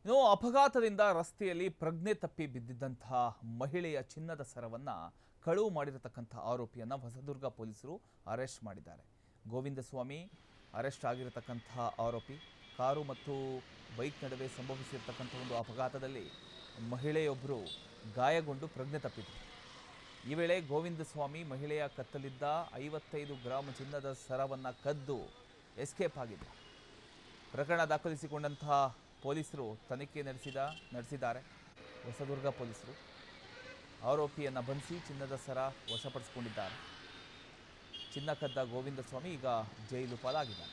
ಇನ್ನು ಅಪಘಾತದಿಂದ ರಸ್ತೆಯಲ್ಲಿ ಪ್ರಜ್ಞೆ ತಪ್ಪಿ ಬಿದ್ದಿದ್ದಂತಹ ಮಹಿಳೆಯ ಚಿನ್ನದ ಸರವನ್ನು ಕಳುವು ಮಾಡಿರತಕ್ಕಂಥ ಆರೋಪಿಯನ್ನು ಹೊಸದುರ್ಗ ಪೊಲೀಸರು ಅರೆಸ್ಟ್ ಮಾಡಿದ್ದಾರೆ. ಗೋವಿಂದಸ್ವಾಮಿ ಅರೆಸ್ಟ್ ಆಗಿರತಕ್ಕಂತಹ ಆರೋಪಿ ಕಾರು ಮತ್ತು ಬೈಕ್ ನಡುವೆ ಸಂಭವಿಸಿರತಕ್ಕಂಥ ಒಂದು ಅಪಘಾತದಲ್ಲಿ ಮಹಿಳೆಯೊಬ್ಬರು ಗಾಯಗೊಂಡು ಪ್ರಜ್ಞೆ ತಪ್ಪಿದರು. ಈ ವೇಳೆ ಗೋವಿಂದಸ್ವಾಮಿ ಮಹಿಳೆಯ ಕತ್ತಲಿದ್ದ 55 ಗ್ರಾಂ ಚಿನ್ನದ ಸರವನ್ನು ಕದ್ದು ಎಸ್ಕೇಪ್ ಆಗಿದ್ದ. ಪ್ರಕರಣ ದಾಖಲಿಸಿಕೊಂಡಂತಹ ಪೊಲೀಸರು ತನಿಖೆ ನಡೆಸಿದ್ದಾರೆ. ಹೊಸದುರ್ಗ ಪೊಲೀಸರು ಆರೋಪಿಯನ್ನು ಬಂಧಿಸಿ ಚಿನ್ನದ ಸರ ವಶಪಡಿಸಿಕೊಂಡಿದ್ದಾರೆ. ಚಿನ್ನ ಕದ್ದ ಗೋವಿಂದಸ್ವಾಮಿ ಈಗ ಜೈಲು ಪಾಲಾಗಿದ್ದಾರೆ.